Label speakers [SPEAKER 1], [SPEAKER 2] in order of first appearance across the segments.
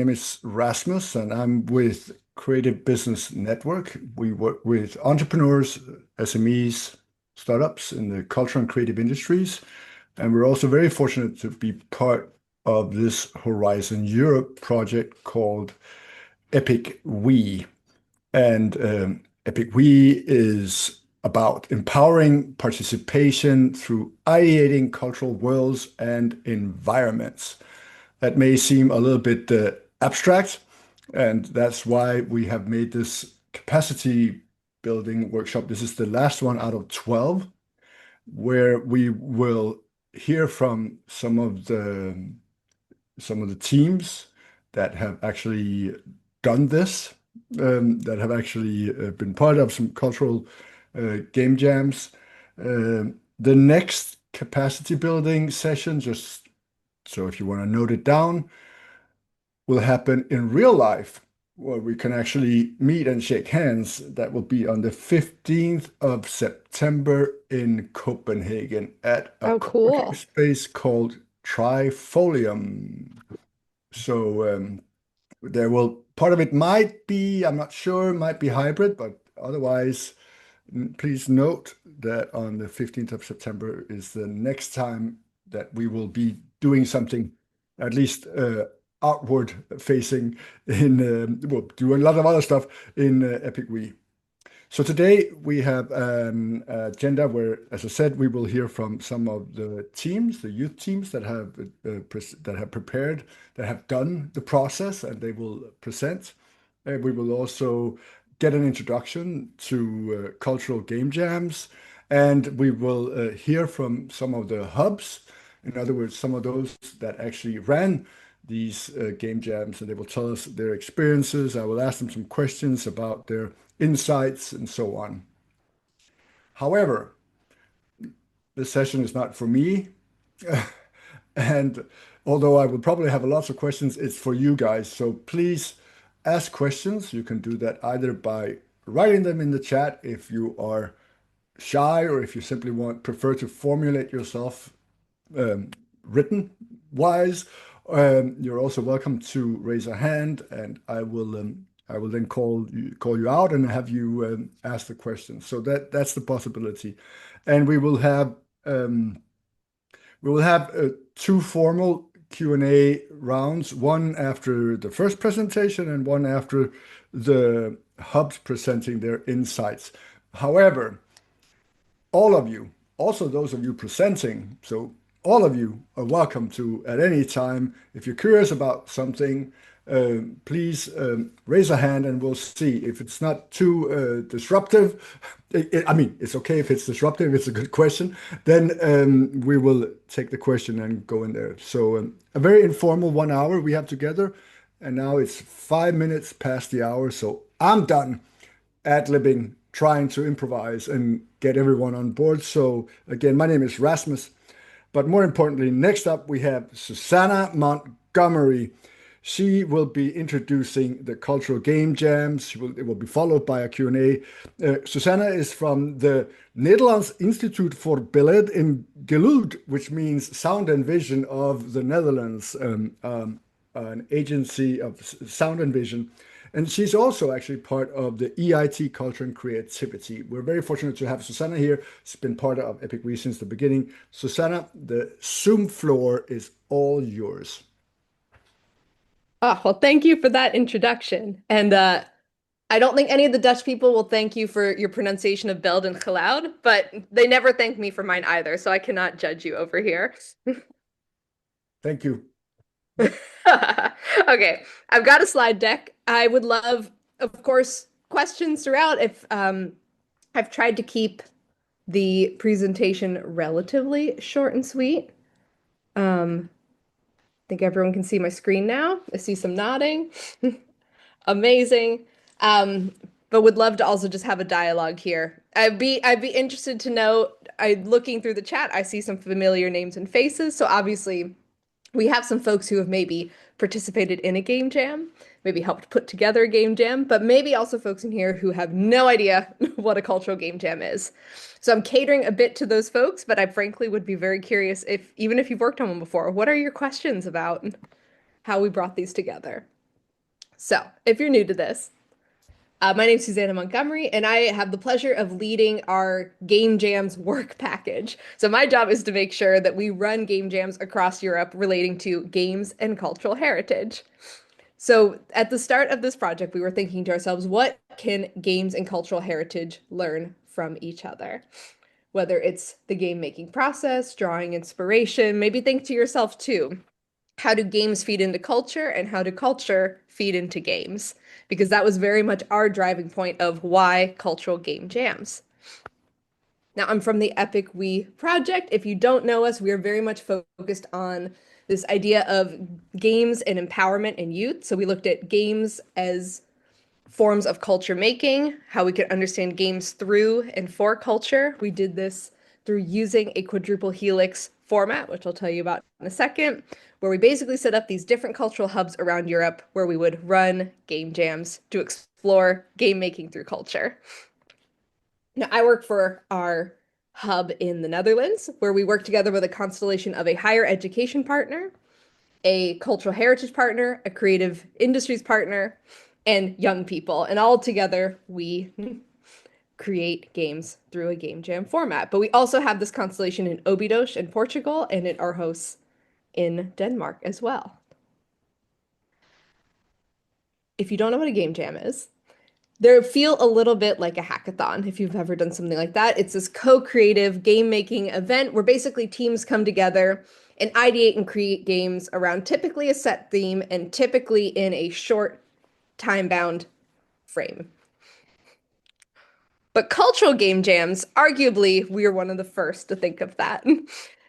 [SPEAKER 1] name is Rasmus, and I'm with Creative Business Network. We work with entrepreneurs, SMEs, startups in the culture and creative industries. And we're also very fortunate to be part of this Horizon Europe project called Epic We. And Epic We is about empowering participation through ideating cultural worlds and environments. That may seem a little bit abstract, and that's why we have made this capacity building workshop. This is the last one out of 12, where we will hear from some of the teams that have actually done this, that have actually been part of some cultural game jams. The next capacity building session, just so if you want to note it down, will happen in real life, where we can actually meet and shake hands. That will be on the 15th of September in Copenhagen at a
[SPEAKER 2] Oh,
[SPEAKER 1] co-working
[SPEAKER 2] cool.
[SPEAKER 1] space called Trifolium. So there will part of it might be, I'm not sure, might be hybrid, but otherwise, please note that on the 15th of September is the next time that we will be doing something, at least outward facing we'll do a lot of other stuff in Epic We. So today we have an agenda where, as I said, we will hear from some of the teams, the youth teams that have prepared, that have done the process, and they will present. We will also get an introduction to cultural game jams, and we will hear from some of the hubs. In other words, some of those that actually ran these game jams, and they will tell us their experiences. I will ask them some questions about their insights and so on. However, this session is not for me. And although I will probably have lots of questions, it's for you guys. So please ask questions. You can do that either by writing them in the chat if you are shy, or if you simply prefer to formulate yourself written wise. You're also welcome to raise a hand, and I will then call you out and have you ask the question. So that's the possibility, and we will have two formal Q&A rounds, one after the first presentation and one after the hubs presenting their insights. However, all of you, also those of you presenting, so all of you are welcome to, at any time, if you're curious about something, please raise a hand and we'll see. If it's not too disruptive, I mean, it's okay if it's disruptive, it's a good question, then we will take the question and go in there. So a very informal 1 hour we have together, and now it's 5 minutes past the hour, so I'm done ad-libbing, trying to improvise and get everyone on board. So again, my name is Rasmus, but more importantly, next up we have Susanna Montgomery. She will be introducing the cultural game jams. It will be followed by a Q&A. Susanna is from the Nederlands Instituut voor Beeld en Geluid, which means sound and vision of the Netherlands, an agency of sound and vision. And she's also actually part of the EIT Culture and Creativity. We're very fortunate to have Susanna here. She's been part of Epic We since the beginning. Susanna, the Zoom floor is all yours.
[SPEAKER 2] Oh, well, thank you for that introduction. And I don't think any of the Dutch people will thank you for your pronunciation of Beld and Geluid, but they never thank me for mine either, so I cannot judge you over here.
[SPEAKER 1] Thank you.
[SPEAKER 2] Okay, I've got a slide deck. I would love, of course, questions throughout. If I've tried to keep the presentation relatively short and sweet. I think everyone can see my screen now. I see some nodding. Amazing. But would love to also just have a dialogue here. I'd be interested to know, looking through the chat, I see some familiar names and faces. So obviously we have some folks who have maybe participated in a game jam, maybe helped put together a game jam, but maybe also folks in here who have no idea what a cultural game jam is. So I'm catering a bit to those folks, but I frankly would be very curious, if even if you've worked on one before, what are your questions about how we brought these together? So, if you're new to this, my name's Susanna Montgomery, and I have the pleasure of leading our Game Jams work package. So, my job is to make sure that we run Game Jams across Europe relating to games and cultural heritage. So, at the start of this project, we were thinking to ourselves, what can games and cultural heritage learn from each other? Whether it's the game making process, drawing inspiration, maybe think to yourself too, how do games feed into culture and how do culture feed into games? Because that was very much our driving point of why cultural game jams. Now, I'm from the Epic We project. If you don't know us, we are very much focused on this idea of games and empowerment in youth. So we looked at games as forms of culture making, how we could understand games through and for culture. We did this through using a quadruple helix format, which I'll tell you about in a second, where we basically set up these different cultural hubs around Europe where we would run game jams to explore game making through culture. Now, I work for our hub in the Netherlands, where we work together with a constellation of a higher education partner, a cultural heritage partner, a creative industries partner, and young people. And all together, we create games through a game jam format. But we also have this constellation in Obidos in Portugal and in Aarhus in Denmark as well. If you don't know what a game jam is, they feel a little bit like a hackathon if you've ever done something like that. It's this co-creative game-making event where basically teams come together and ideate and create games around typically a set theme and typically in a short time-bound frame. But cultural game jams, arguably, we are one of the first to think of that.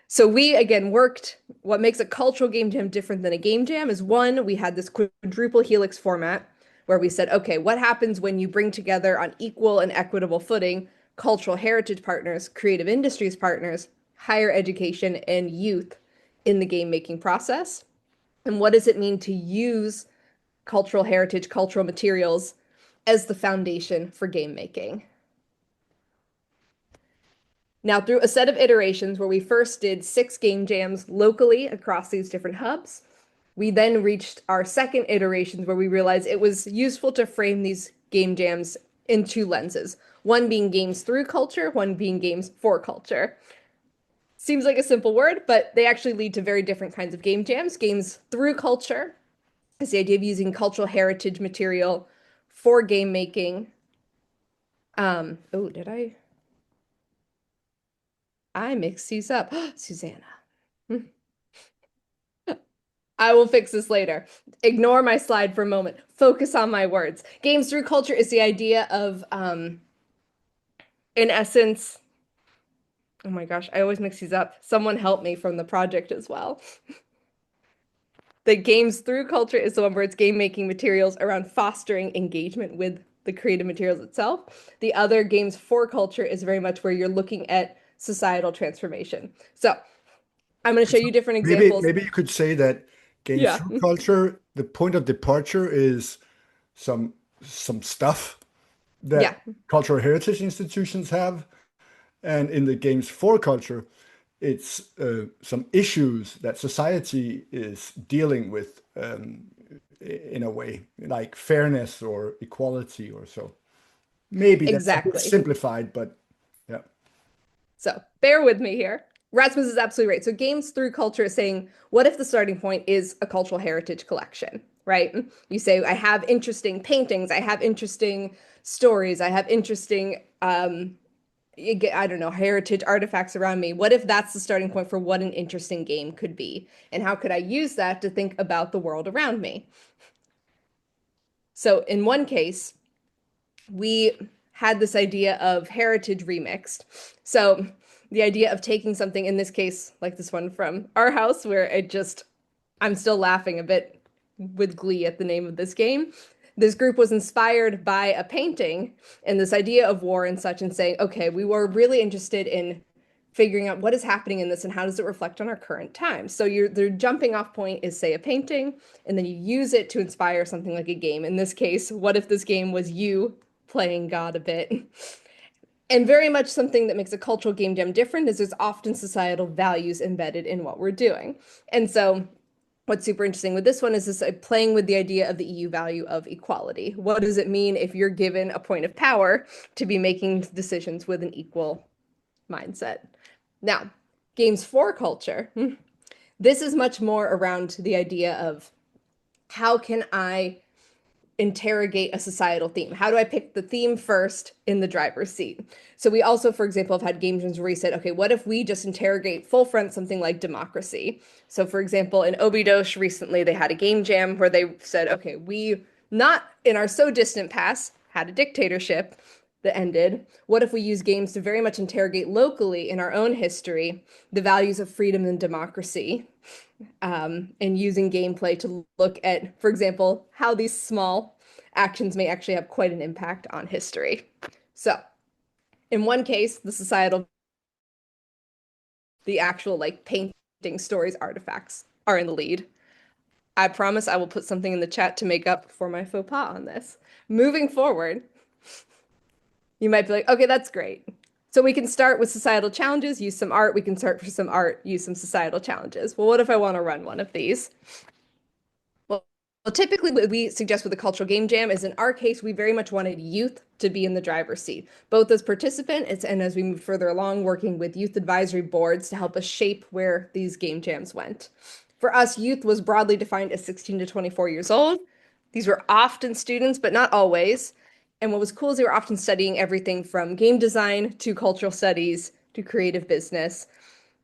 [SPEAKER 2] So we again worked. What makes a cultural game jam different than a game jam is one, we had this quadruple helix format where we said, okay, what happens when you bring together on equal and equitable footing cultural heritage partners, creative industries partners, higher education, and youth in the game making process? And what does it mean to use cultural heritage, cultural materials as the foundation for game making? Now, through a set of iterations where we first did 6 game jams locally across these different hubs, we then reached our second iterations where we realized it was useful to frame these game jams in 2 lenses, one being games through culture, one being games for culture. Seems like a simple word, but they actually lead to very different kinds of game jams. Games through culture is the idea of using cultural heritage material for game making. Oh, did I mixed these up? Susanna. I will fix this later. Ignore my slide for a moment. Focus on my words. Games through culture is the idea of, in essence, oh my gosh, I always mix these up. Someone help me from the project as well. The games through culture is the one where it's game making materials around fostering engagement with the creative materials itself. The other games for culture is very much where you're looking at societal transformation. So I'm going to show
[SPEAKER 1] So
[SPEAKER 2] you different
[SPEAKER 1] maybe
[SPEAKER 2] examples.
[SPEAKER 1] maybe you could say that games
[SPEAKER 2] Yeah.
[SPEAKER 1] through culture, the point of departure is some stuff
[SPEAKER 2] Yeah.
[SPEAKER 1] that cultural heritage institutions have, and in the games for culture, it's some issues that society is dealing with in a way, like fairness or equality or so. Maybe that's a bit
[SPEAKER 2] Exactly.
[SPEAKER 1] simplified, but yeah.
[SPEAKER 2] So bear with me here. Rasmus is absolutely right. So games through culture is saying, what if the starting point is a cultural heritage collection, right? You say, I have interesting paintings, I have interesting stories, I have interesting, I don't know, heritage artifacts around me. What if that's the starting point for what an interesting game could be? And how could I use that to think about the world around me? So in one case, we had this idea of heritage remixed. So the idea of taking something, in this case, like this one from our house, where I'm still laughing a bit with glee at the name of this game. This group was inspired by a painting and this idea of war and such, and saying, okay, we were really interested in figuring out what is happening in this and how does it reflect on our current times. So the jumping off point is, say, a painting, and then you use it to inspire something like a game. In this case, what if this game was you playing God a bit? And very much something that makes a cultural game jam different is there's often societal values embedded in what we're doing. And so what's super interesting with this one is this playing with the idea of the EU value of equality. What does it mean if you're given a point of power to be making decisions with an equal mindset? Now, games for culture. This is much more around the idea of how can I interrogate a societal theme? How do I pick the theme first in the driver's seat? So we also, for example, have had game jams where we said, okay, what if we just interrogate full front something like democracy? So for example, in Obidos recently, they had a game jam where they said, okay, we not in our so distant past had a dictatorship that ended. What if we use games to very much interrogate locally in our own history the values of freedom and democracy, and using gameplay to look at, for example, how these small actions may actually have quite an impact on history. So, in one case, the societal, the actual like painting stories, artifacts are in the lead. I promise I will put something in the chat to make up for my faux pas on this. Moving forward, you might be like, okay, that's great. So we can start with societal challenges, use some art. We can start for some art, use some societal challenges. Well, what if I want to run one of these? Well, typically what we suggest with a cultural game jam is in our case, we very much wanted youth to be in the driver's seat, both as participants and as we move further along, working with youth advisory boards to help us shape where these game jams went. For us, youth was broadly defined as 16 to 24 years old. These were often students, but not always. And what was cool is they were often studying everything from game design to cultural studies to creative business,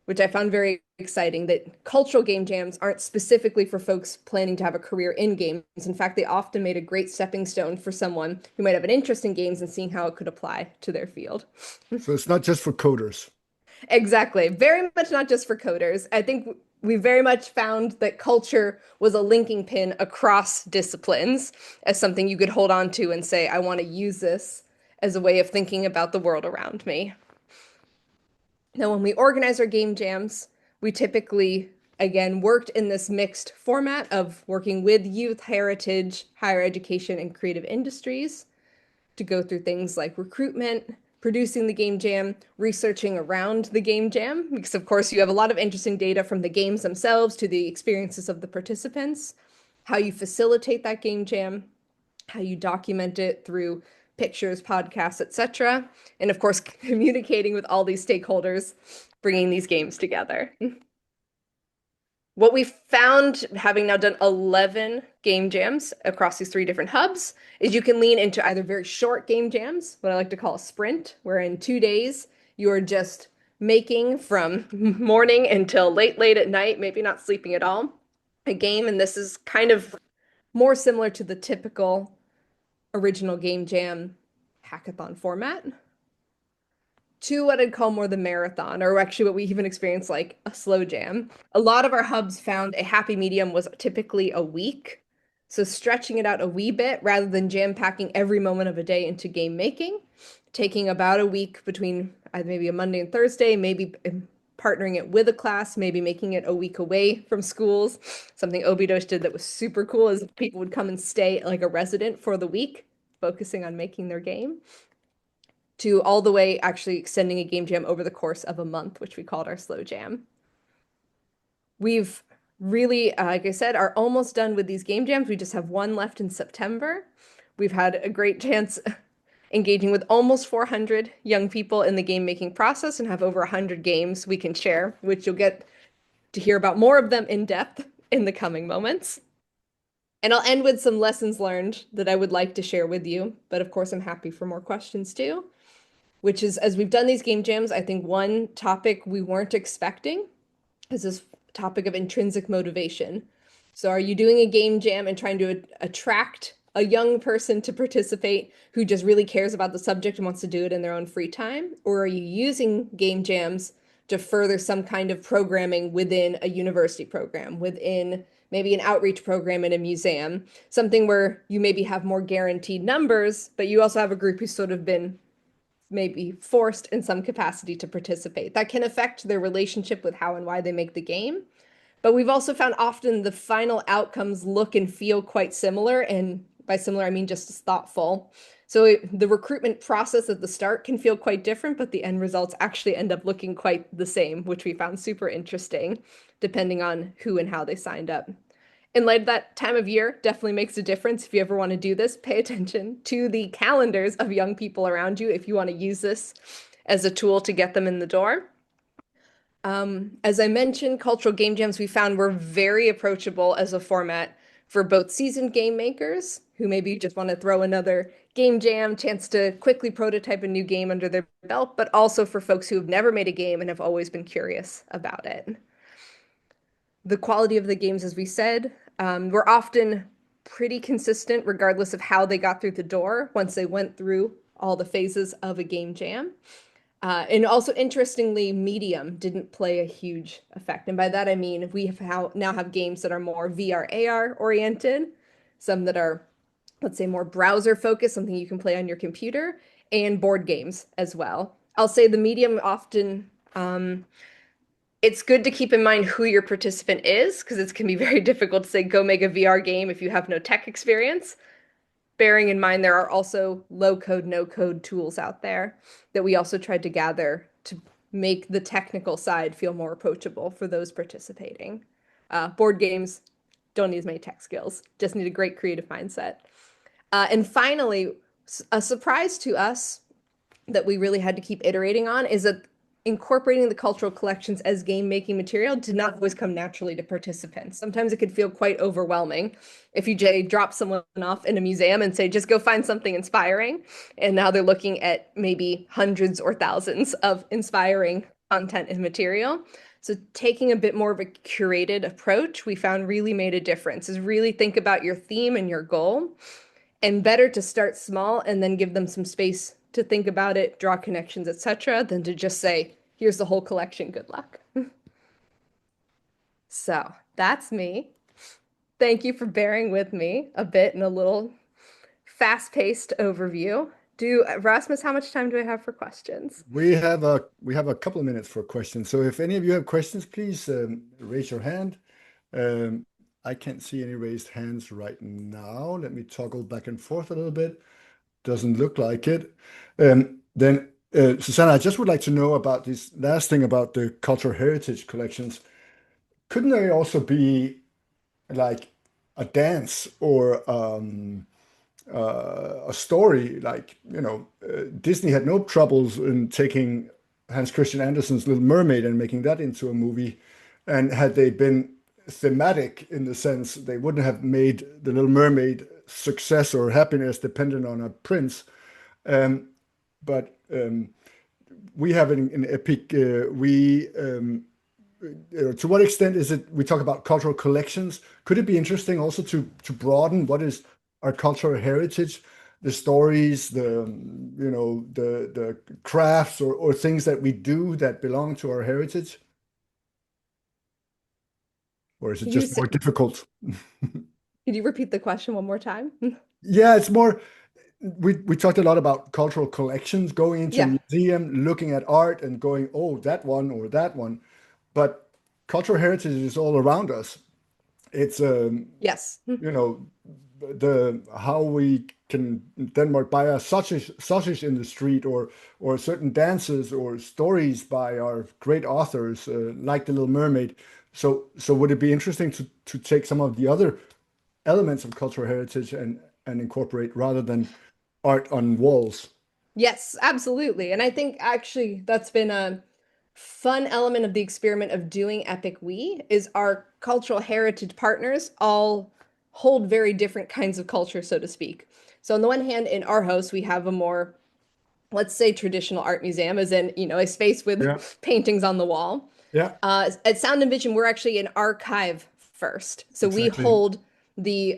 [SPEAKER 2] which I found very exciting that cultural game jams aren't specifically for folks planning to have a career in games. In fact, they often made a great stepping stone for someone who might have an interest in games and seeing how it could apply to their field.
[SPEAKER 1] So it's not just for coders.
[SPEAKER 2] Exactly. Very much not just for coders. I think we very much found that culture was a linking pin across disciplines as something you could hold on to and say, I want to use this as a way of thinking about the world around me. Now, when we organize our game jams, we typically, again, worked in this mixed format of working with youth, heritage, higher education, and creative industries to go through things like recruitment, producing the game jam, researching around the game jam, because of course you have a lot of interesting data from the games themselves to the experiences of the participants, how you facilitate that game jam, how you document it through pictures, podcasts, etc. And of course, communicating with all these stakeholders, bringing these games together. What we found, having now done 11 game jams across these 3 different hubs, is you can lean into either very short game jams, what I like to call a sprint, where in 2 days you're just making from morning until late, late at night, maybe not sleeping at all, a game. And this is kind of more similar to the typical original game jam hackathon format, to what I'd call more the marathon, or actually what we even experienced like a slow jam. A lot of our hubs found a happy medium was typically a week. So stretching it out a wee bit rather than jam packing every moment of a day into game making, taking about a week between maybe a Monday and Thursday, maybe partnering it with a class, maybe making it a week away from schools. Something Obidos did that was super cool is people would come and stay like a resident for the week, focusing on making their game, to all the way actually extending a game jam over the course of a month, which we called our slow jam. We've really, like I said, are almost done with these game jams. We just have one left in September. We've had a great chance engaging with almost 400 young people in the game making process and have over 100 games we can share, which you'll get to hear about more of them in depth in the coming moments. And I'll end with some lessons learned that I would like to share with you, but of course I'm happy for more questions too, which is, as we've done these game jams, I think one topic we weren't expecting is this topic of intrinsic motivation. So are you doing a game jam and trying to attract a young person to participate who just really cares about the subject and wants to do it in their own free time? Or are you using game jams to further some kind of programming within a university program, within maybe an outreach program in a museum, something where you maybe have more guaranteed numbers, but you also have a group who's sort of been maybe forced in some capacity to participate. That can affect their relationship with how and why they make the game. But we've also found often the final outcomes look and feel quite similar. And by similar, I mean just as thoughtful. So the recruitment process at the start can feel quite different, but the end results actually end up looking quite the same, which we found super interesting, depending on who and how they signed up. In light of that time of year, definitely makes a difference. If you ever want to do this, pay attention to the calendars of young people around you if you want to use this as a tool to get them in the door. As I mentioned, cultural game jams we found were very approachable as a format for both seasoned game makers who maybe just want to throw another game jam, chance to quickly prototype a new game under their belt, but also for folks who have never made a game and have always been curious about it. The quality of the games, as we said, were often pretty consistent regardless of how they got through the door once they went through all the phases of a game jam. And also, interestingly, medium didn't play a huge effect. And by that, I mean we now have games that are more VR, AR oriented, some that are, let's say, more browser focused, something you can play on your computer, and board games as well. I'll say the medium often, it's good to keep in mind who your participant is because it can be very difficult to say, go make a VR game if you have no tech experience. Bearing in mind there are also low code, no code tools out there that we also tried to gather to make the technical side feel more approachable for those participating. Board games don't need as many tech skills, just need a great creative mindset. And finally, a surprise to us that we really had to keep iterating on is that incorporating the cultural collections as game making material did not always come naturally to participants. Sometimes it could feel quite overwhelming if you drop someone off in a museum and say, just go find something inspiring. And now they're looking at maybe hundreds or thousands of inspiring content and material. So taking a bit more of a curated approach, we found really made a difference, is really think about your theme and your goal, and better to start small and then give them some space to think about it, draw connections, etc., than to just say, here's the whole collection, good luck. So that's me. Thank you for bearing with me a bit in a little fast-paced overview. Rasmus, how much time do I have for questions?
[SPEAKER 1] We have a couple of minutes for questions. So if any of you have questions, please raise your hand. Um, I can't see any raised hands right now. Let me toggle back and forth a little bit. Doesn't look like it. Then, Susanna, I just would like to know about this last thing about the cultural heritage collections. Couldn't they also be like a dance or a story? Like, Disney had no troubles in taking Hans Christian Andersen's Little Mermaid and making that into a movie. And had they been thematic in the sense they wouldn't have made the Little Mermaid success or happiness dependent on a prince. Um, but we have in Epic, to what extent is it, we talk about cultural collections. Could it be interesting also to broaden what is our cultural heritage, the stories, the crafts or things that we do that belong to our heritage? Or is it
[SPEAKER 2] Can you
[SPEAKER 1] just more difficult?
[SPEAKER 2] could you repeat the question one more time?
[SPEAKER 1] Yeah, it's more. We talked a lot about cultural collections, going into a
[SPEAKER 2] Yeah.
[SPEAKER 1] museum, looking at art and going, oh, that one or that one. But cultural heritage is all around us. It's
[SPEAKER 2] Yes.
[SPEAKER 1] you know, the how we can in Denmark buy a sausage in the street or certain dances or stories by our great authors, like The Little Mermaid. So would it be interesting to take some of the other elements of cultural heritage and incorporate rather than art on walls?
[SPEAKER 2] Yes, absolutely. And I think actually that's been a fun element of the experiment of doing Epic We is our cultural heritage partners all hold very different kinds of culture, so to speak. So on the one hand, in our house, we have a more, let's say, traditional art museum, as in, a space
[SPEAKER 1] Yeah,
[SPEAKER 2] with paintings on the wall.
[SPEAKER 1] yeah,
[SPEAKER 2] At Sound and Vision, we're actually an archive first. So we
[SPEAKER 1] exactly.
[SPEAKER 2] hold the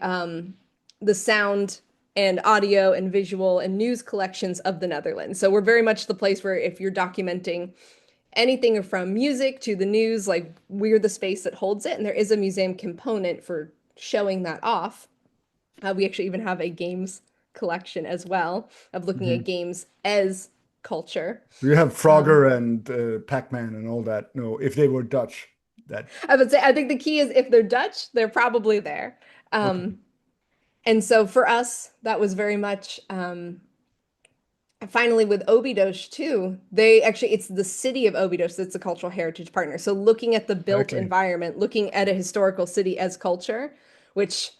[SPEAKER 2] sound and audio and visual and news collections of the Netherlands. So we're very much the place where if you're documenting anything from music to the news, like we're the space that holds it. And there is a museum component for showing that off. We actually even have a games collection as well of looking
[SPEAKER 1] Hmm.
[SPEAKER 2] at games as culture.
[SPEAKER 1] Do you have
[SPEAKER 2] Um,
[SPEAKER 1] Frogger and Pac-Man and all that? No, if they were Dutch, that
[SPEAKER 2] I would say I think the key is if they're Dutch, they're probably there.
[SPEAKER 1] okay.
[SPEAKER 2] Um, and so for us, that was very much finally with Obidos too. They actually it's the city of Obidos that's a cultural heritage partner. So looking at the built
[SPEAKER 1] Exactly.
[SPEAKER 2] environment, looking at a historical city as culture, which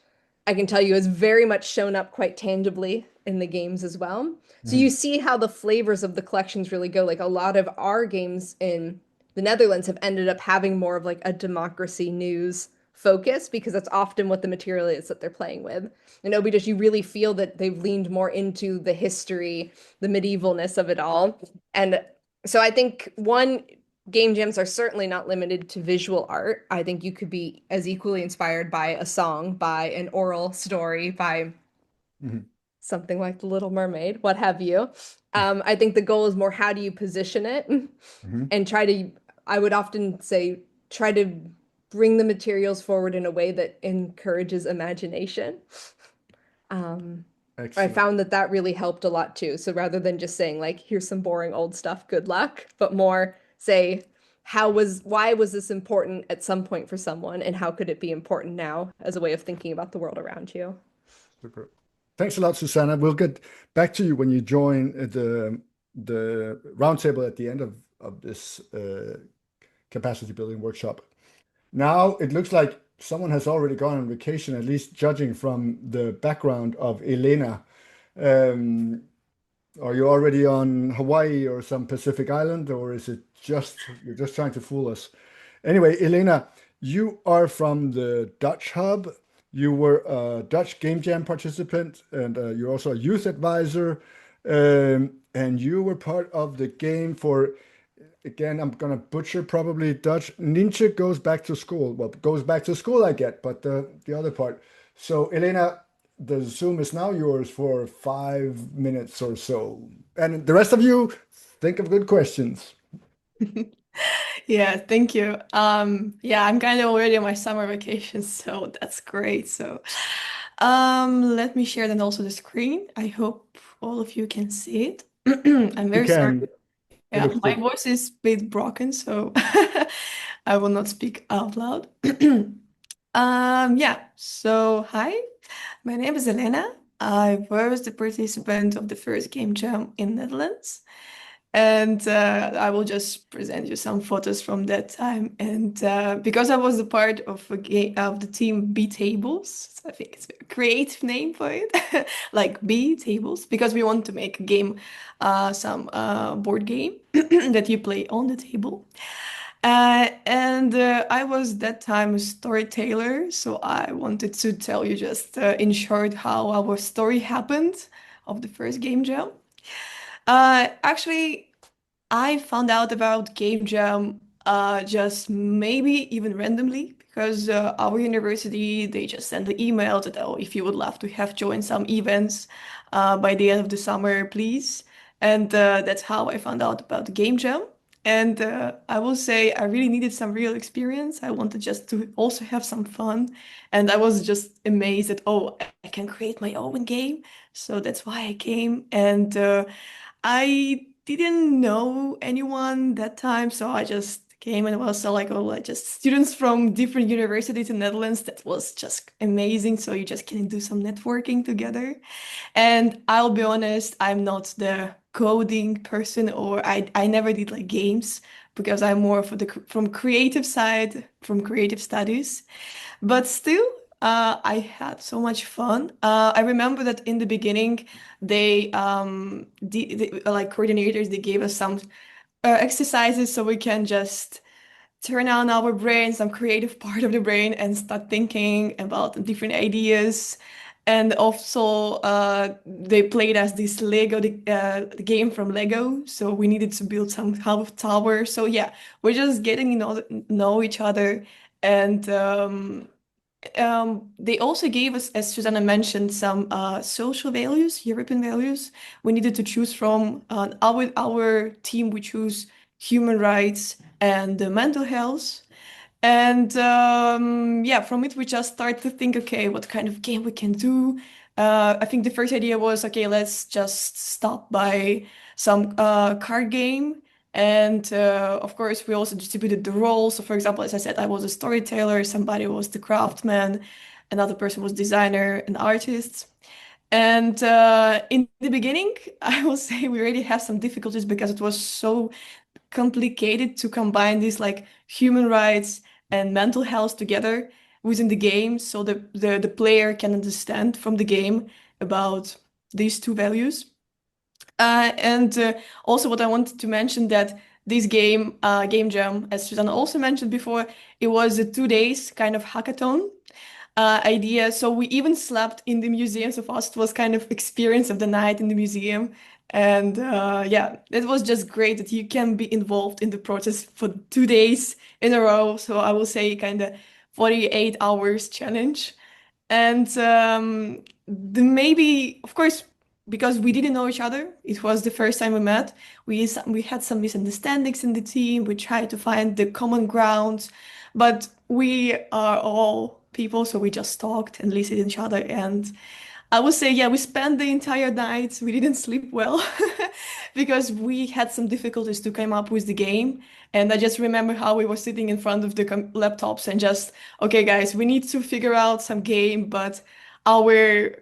[SPEAKER 2] I can tell you has very much shown up quite tangibly in the games as well. So you
[SPEAKER 1] Mhm.
[SPEAKER 2] see how the flavors of the collections really go. Like a lot of our games in the Netherlands have ended up having more of like a democracy news focus because that's often what the material is that they're playing with. And Obidos, you really feel that they've leaned more into the history, the medievalness of it all. And so I think one, game jams are certainly not limited to visual art. I think you could be as equally inspired by a song, by an oral story, by
[SPEAKER 1] Mhm.
[SPEAKER 2] something like The Little Mermaid, what have you. I think the goal is more how do you position it
[SPEAKER 1] Mhm.
[SPEAKER 2] and try to, I would often say, try to bring the materials forward in a way that encourages imagination. I
[SPEAKER 1] Excellent.
[SPEAKER 2] found that that really helped a lot too. So rather than just saying like, here's some boring old stuff, good luck, but more say, why was this important at some point for someone, and how could it be important now as a way of thinking about the world around you?
[SPEAKER 1] Super. Thanks a lot, Susanna. We'll get back to you when you join the roundtable at the end of this capacity building workshop. Now it looks like someone has already gone on vacation, at least judging from the background of Elena. Um, are you already on Hawaii or some Pacific island, or is it just you're just trying to fool us? Anyway, Elena, you are from the Dutch Hub. You were a Dutch Game Jam participant, and you're also a youth advisor. And you were part of the game for, again, I'm gonna butcher probably Dutch. Ninja goes back to school. Well, goes back to school, I get, but the other part. So, Elena, the Zoom is now yours for 5 minutes or so. And the rest of you, think of good questions.
[SPEAKER 3] Yeah, thank you. Yeah, I'm kind of already on my summer vacation, so that's great. So, let me share then also the screen. I hope all of you can see it. I'm
[SPEAKER 1] You
[SPEAKER 3] very sorry.
[SPEAKER 1] can. It
[SPEAKER 3] Yeah,
[SPEAKER 1] looks
[SPEAKER 3] my
[SPEAKER 1] good.
[SPEAKER 3] voice is a bit broken, so I will not speak out loud. Yeah, so hi, my name is Elena. I was the participant of the first game jam in Netherlands. And I will just present you some photos from that time. And because I was a part of a game of the team B Tables, I think it's a creative name for it, like B Tables, because we want to make a game, some board game that you play on the table. And I was that time a storyteller, so I wanted to tell you just in short how our story happened of the first game jam. Actually, I found out about Game Jam just maybe even randomly because our university they just sent the email that oh if you would love to have joined some events by the end of the summer please, and that's how I found out about the Game Jam. And I will say I really needed some real experience. I wanted just to also have some fun, and I was just amazed that oh I can create my own game. So that's why I came, and I didn't know anyone that time, so I just came and was so like, oh, like just students from different universities in Netherlands. That was just amazing. So you just can do some networking together. And I'll be honest, I'm not the coding person, or I never did like games because I'm more for the from creative side, from creative studies. But still, I had so much fun. I remember that in the beginning, like coordinators, they gave us some exercises so we can just turn on our brain, some creative part of the brain, and start thinking about different ideas. And also, they played us this the game from Lego. So we needed to build some kind of tower. So yeah, we're just getting know each other, and they also gave us, as Susanna mentioned, some social values, European values. We needed to choose from our team. We choose human rights and mental health. And yeah, from it we just start to think, okay, what kind of game we can do. I think the first idea was, okay, let's just stop by some card game. And of course, we also distributed the roles. So, for example, as I said, I was a storyteller, somebody was the craftsman, another person was designer and artist. And in the beginning, I will say we already have some difficulties because it was so complicated to combine these like human rights and mental health together. within the game, so the player can understand from the game about these two values. And also, what I wanted to mention that this game jam, as Susanna also mentioned before, it was a 2 days kind of hackathon idea. So we even slept in the museum. So for us, it was kind of experience of the night in the museum. And yeah, it was just great that you can be involved in the process for 2 days in a row. So I will say kind of 48 hours challenge. And the maybe, of course, because we didn't know each other, it was the first time we met. We had some misunderstandings in the team. We tried to find the common ground, but we are all people, so we just talked and listened to each other. And I would say, yeah, we spent the entire night. We didn't sleep well because we had some difficulties to come up with the game. And I just remember how we were sitting in front of the laptops and just, okay, guys, we need to figure out some game, but our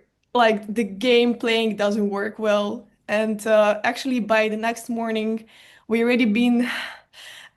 [SPEAKER 3] the game playing doesn't work well. And actually, by the next morning, we already been,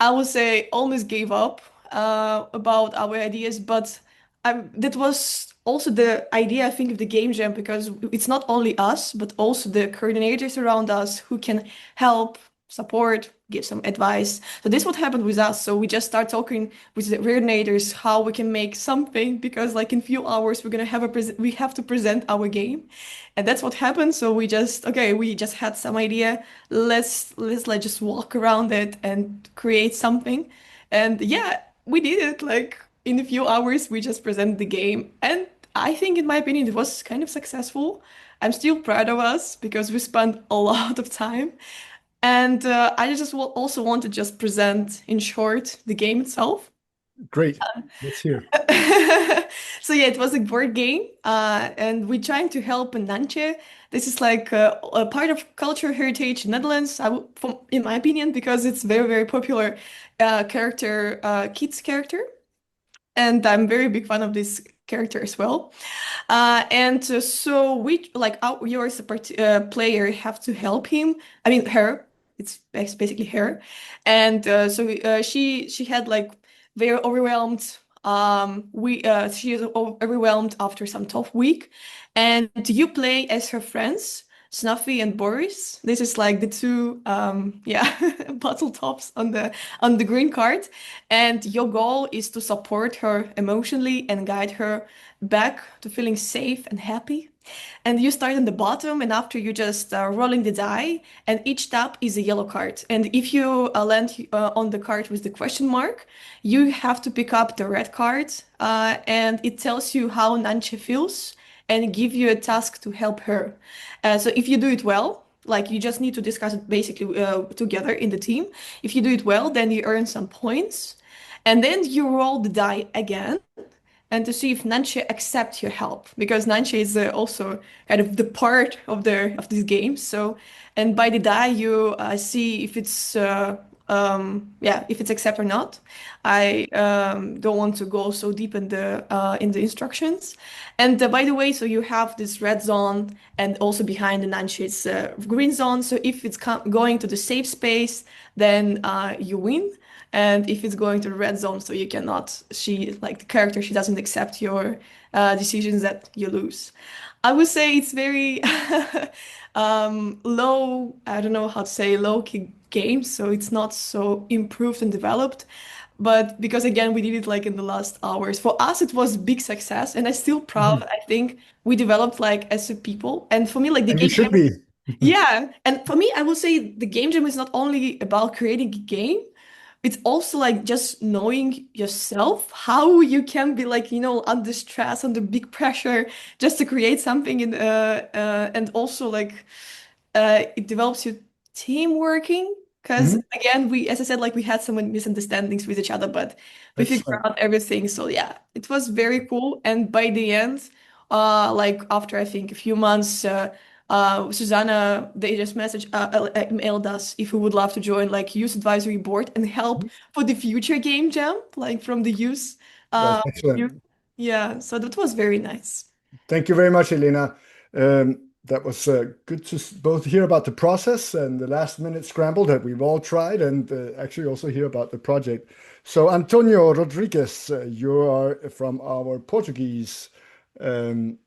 [SPEAKER 3] I would say, almost gave up about our ideas, but that was also the idea, I think, of the game jam because it's not only us, but also the coordinators around us who can help, support, give some advice. So this what happened with us. So we just start talking with the coordinators how we can make something because like in few hours we're gonna have we have to present our game, and that's what happened. So we just okay, we just had some idea. Let's like just walk around it and create something, and yeah, we did it. Like in a few hours, we just presented the game, and I think, in my opinion, it was kind of successful. I'm still proud of us because we spent a lot of time. And I just also want to just present in short the game itself.
[SPEAKER 1] Great. Let's hear.
[SPEAKER 3] So yeah, it was a board game, and we're trying to help Nanche. This is like a part of culture heritage in Netherlands, in my opinion, because it's very popular character, kids character, and I'm very big fan of this character as well. And so we like you as a player have to help him. I mean her. It's basically her, and so she had like very overwhelmed. She is overwhelmed after some tough week, and you play as her friends. Snuffy and Boris. This is like the two, yeah, bottle tops on the green card, and your goal is to support her emotionally and guide her back to feeling safe and happy. And you start on the bottom, and after you just rolling the die, and each tap is a yellow card. And if you land on the card with the question mark, you have to pick up the red card, and it tells you how Nanche feels and give you a task to help her. So if you do it well, like you just need to discuss it basically together in the team. If you do it well, then you earn some points. And then you roll the die again and to see if Nanche accepts your help because Nanche is also kind of the part of this game. So, and by the die you see if it's yeah, if it's accept or not. I don't want to go so deep in the instructions. And by the way, so you have this red zone and also behind the Nanche it's green zone. So if it's going to the safe space, then you win. And if it's going to the red zone, so you cannot, she, like the character, she doesn't accept your decisions that you lose. I would say it's very low, I don't know how to say, low key game, so it's not so improved and developed. But because again, we did it like in the last hours. For us, it was big success, and I'm still proud.
[SPEAKER 1] Mhm.
[SPEAKER 3] I think we developed like as a people, and for me, like the
[SPEAKER 1] And you
[SPEAKER 3] game
[SPEAKER 1] should
[SPEAKER 3] jam,
[SPEAKER 1] be.
[SPEAKER 3] yeah. And for me, I will say the game jam is not only about creating a game, it's also like just knowing yourself, how you can be like, under stress, under big pressure, just to create something and also like it develops your team working. Because
[SPEAKER 1] Mhm.
[SPEAKER 3] again, as I said, like we had some misunderstandings with each other, but we figured
[SPEAKER 1] Excellent.
[SPEAKER 3] out everything. So yeah, it was very cool. And by the end, like after I think a few months, Susanna, they just emailed us if we would love to join like youth advisory board and help for the future game jam, like from the youth.
[SPEAKER 1] That's
[SPEAKER 3] Youth.
[SPEAKER 1] excellent.
[SPEAKER 3] Yeah, so that was very nice.
[SPEAKER 1] Thank you very much, Elena. that was good to both hear about the process and the last minute scramble that we've all tried, and actually also hear about the project. So, Antonio Rodriguez, you are from our Portuguese um,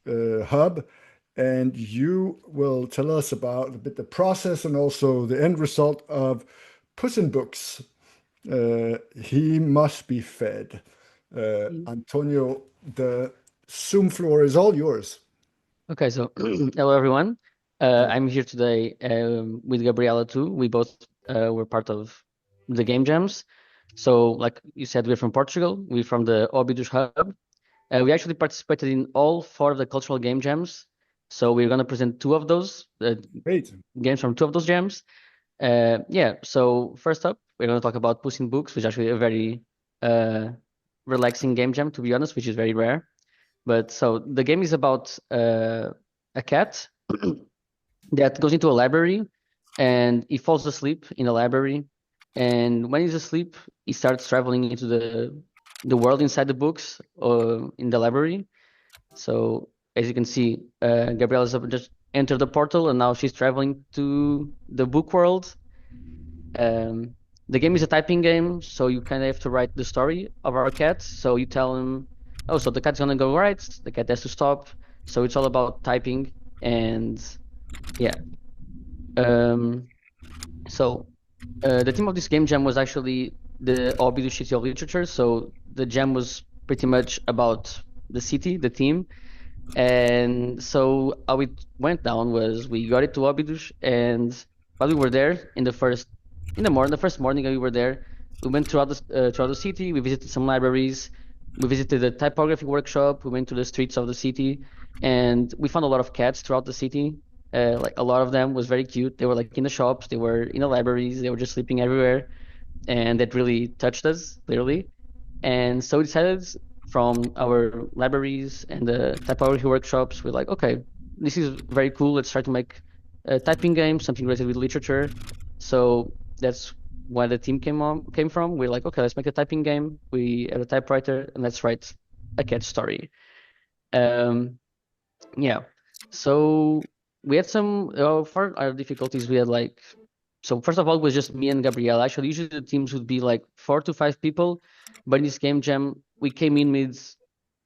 [SPEAKER 1] hub, and you will tell us about a bit the process and also the end result of Puss in Books. He must be fed. Antonio, the Zoom floor is all yours.
[SPEAKER 4] Okay, so hello everyone.
[SPEAKER 1] Hello.
[SPEAKER 4] I'm here today with Gabriela too. We both were part of the game jams. So, like you said, we're from Portugal. We're from the Óbidos Hub. We actually participated in all four of the cultural game jams. So we're going to present two of those
[SPEAKER 1] Great.
[SPEAKER 4] games from two of those jams. Yeah. So first up, we're going to talk about Puss in Books, which is actually a very uh, relaxing game jam, to be honest, which is very rare. But so the game is about a cat that goes into a library and he falls asleep in the library. And when he's asleep, he starts traveling into the world inside the books in the library. So as you can see, Gabriela's just entered the portal and now she's traveling to the book world. Um, the game is a typing game, so you kind of have to write the story of our cat. So you tell him, oh, so the cat's gonna go right, the cat has to stop. So it's all about typing and yeah. Um, so the theme of this game jam was actually the Óbidos City of Literature. So the jam was pretty much about the city, the theme. And so how it went down was we got it to Óbidos, and while we were there the first morning we were there, we went throughout the city. We visited some libraries, we visited the typography workshop, we went to the streets of the city, and we found a lot of cats throughout the city. Like a lot of them was very cute. They were like in the shops, they were in the libraries, they were just sleeping everywhere, and that really touched us, clearly. And so we decided from our libraries and the typography workshops, we're like, okay, this is very cool. Let's try to make a typing game, something related with literature. So that's where the team came from. We're like, okay, let's make a typing game. We have a typewriter and let's write a cat story. Um, yeah. So we had some for our difficulties. We had like so first of all, it was just me and Gabrielle. Actually, usually the teams would be like 4 to 5 people, but in this game jam, we came in with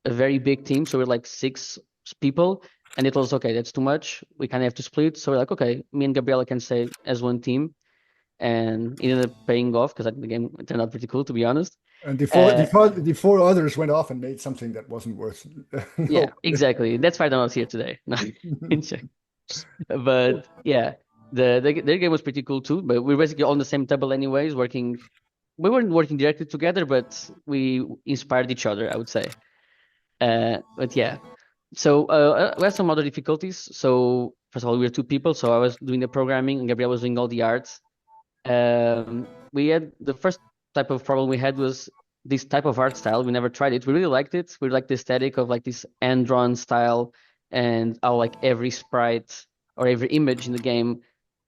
[SPEAKER 4] a very big team, so we're like 6 people, and it was okay. That's too much. We kind of have to split. So we're like, okay, me and Gabriella can stay as one team, and it ended up paying off because the game turned out pretty cool, to be honest.
[SPEAKER 1] And
[SPEAKER 4] Uh,
[SPEAKER 1] the four others went off and made something that wasn't worth.
[SPEAKER 4] yeah,
[SPEAKER 1] No.
[SPEAKER 4] exactly. That's why they're not here today. No, in check. But yeah, their game was pretty cool too. But we're basically on the same table anyways, working. We weren't working directly together, but we inspired each other, I would say. But yeah, so we had some other difficulties. So first of all, we were 2 people, so I was doing the programming and Gabriel was doing all the art. We had the first type of problem we had was this type of art style. We never tried it. We really liked it. We liked the aesthetic of like this hand-drawn style and how like every sprite or every image in the game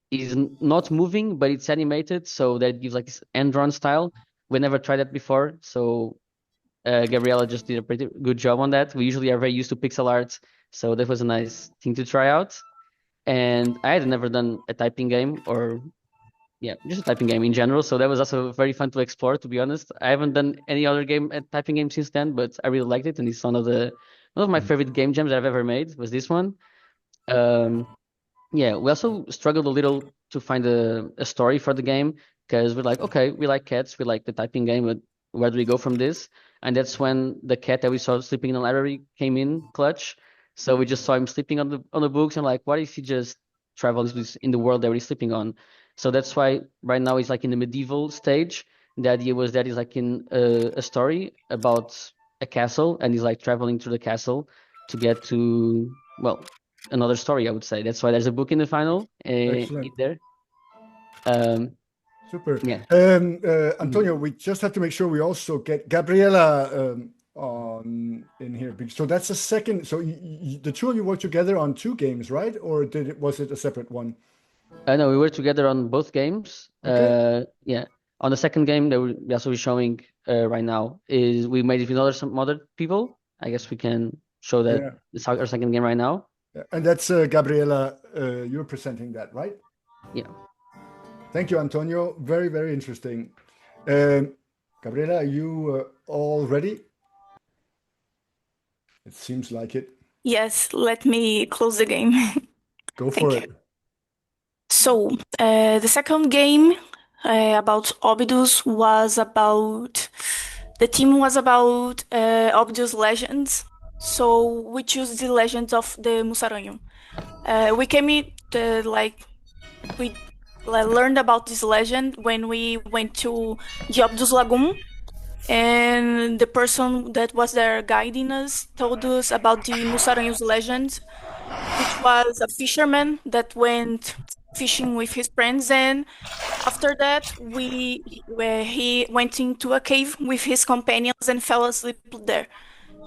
[SPEAKER 4] is not moving, but it's animated, so that gives like this hand-drawn style. We never tried that before, so Gabriella just did a pretty good job on that. We usually are very used to pixel art, so that was a nice thing to try out. And I had never done a typing game or yeah, just a typing game in general. So that was also very fun to explore, to be honest. I haven't done any other typing game since then, but I really liked it, and it's one of my favorite game jams that I've ever made was this one. Um, yeah, we also struggled a little to find a story for the game because we're like, okay, we like cats, we like the typing game, but where do we go from this? And that's when the cat that we saw sleeping in the library came in clutch. So we just saw him sleeping on the books and like, what if he just travels in the world that he's sleeping on? So that's why right now he's like in the medieval stage. The idea was that he's like in a story about a castle and he's like traveling through the castle to get to, well, another story, I would say. That's why there's a book in the final in
[SPEAKER 1] Excellent.
[SPEAKER 4] there. Um,
[SPEAKER 1] Super.
[SPEAKER 4] yeah. Mhm.
[SPEAKER 1] Antonio, we just have to make sure we also get Gabriela on in here. So that's a second. So the two of you worked together on two games, right? Or was it a separate one?
[SPEAKER 4] No, we were together on both games.
[SPEAKER 1] Okay.
[SPEAKER 4] Yeah. On the second game that we also be showing right now is we made it with some other people. I guess we can show that
[SPEAKER 1] Yeah.
[SPEAKER 4] it's our second game right now.
[SPEAKER 1] And that's Gabriela, you're presenting that, right?
[SPEAKER 4] Yeah.
[SPEAKER 1] Thank you, Antonio. Very, very interesting. Gabriela, are you all ready? It seems like it.
[SPEAKER 5] Yes, let me close the game.
[SPEAKER 1] Go
[SPEAKER 5] Thank
[SPEAKER 1] for
[SPEAKER 5] you.
[SPEAKER 1] it.
[SPEAKER 5] So, the second game about Obidus was about the team was about Obidus legends. So we choose the legends of the Musaranho. We came like we learned about this legend when we went to the Obidus Lagoon, and the person that was there guiding us told us about the Musaranho's legend, which was a fisherman that went fishing with his friends. And after that, where he went into a cave with his companions and fell asleep there.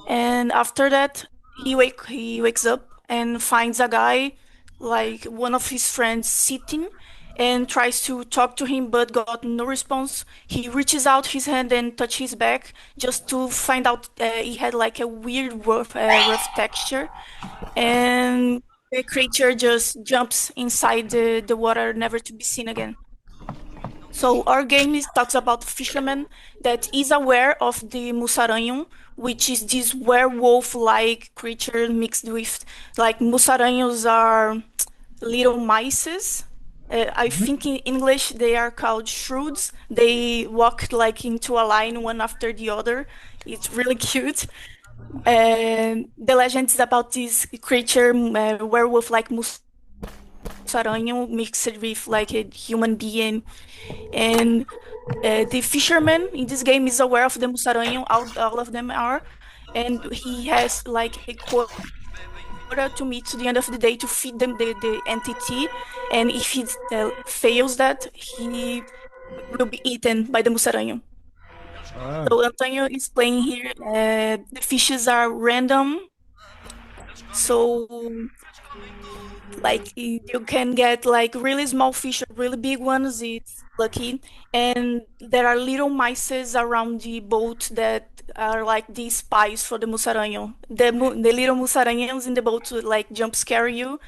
[SPEAKER 5] And after that, he wakes up and finds a guy, like one of his friends, sitting and tries to talk to him, but got no response. He reaches out his hand and touch his back just to find out he had like a weird rough texture, and the creature just jumps inside the water, never to be seen again. So our game talks about a fisherman that is aware of the Musaranho, which is this werewolf-like creature mixed with, like, Musaranhos are little mices. I think in English they are called shrewds. They walk like into a line, one after the other. It's really cute. The legend is about this creature, werewolf-like Musaranho mixed with like a human being. And the fisherman in this game is aware of the Musaranho, all of them are, and he has like a quota to meet to the end of the day to feed them the entity. And if he fails that, he will be eaten by the Musaranho.
[SPEAKER 1] Ah,
[SPEAKER 5] So Antonio is playing here. The fishes are random, so like you can get like really small fish or really big ones. It's lucky. And there are little mices around the boat that are like the spies for the Musaranho. The little Musaranhos in the boat like jump scare you,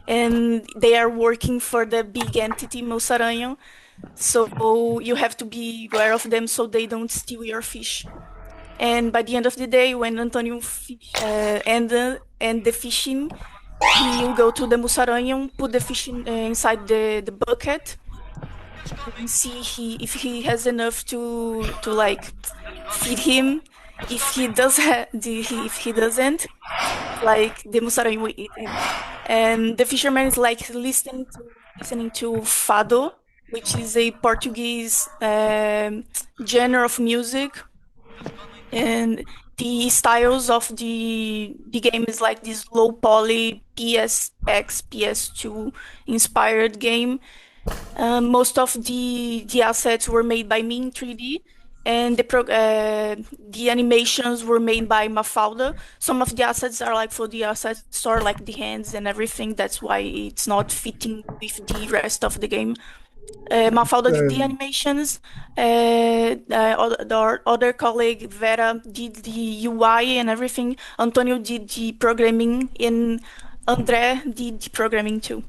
[SPEAKER 5] and they are working for the big entity Musaranho. So you have to be aware of them so they don't steal your fish. And by the end of the day, when Antonio end the fishing, he'll go to the Musaranho, put the fish inside the bucket, and see if he has enough to like feed him. If he does if he doesn't, like, the Musaranho will eat him. And the fisherman is like listening to fado, which is a Portuguese genre of music. And the styles of the game is like this low poly PSX PS2 inspired game. Most of the assets were made by me in 3D, and the animations were made by Mafalda. Some of the assets are like for the asset store, like the hands and everything. That's why it's not fitting with the rest of the game. Mafalda did the animations. Our other colleague Vera did the UI and everything. Antonio did the programming, and Andre did the programming too.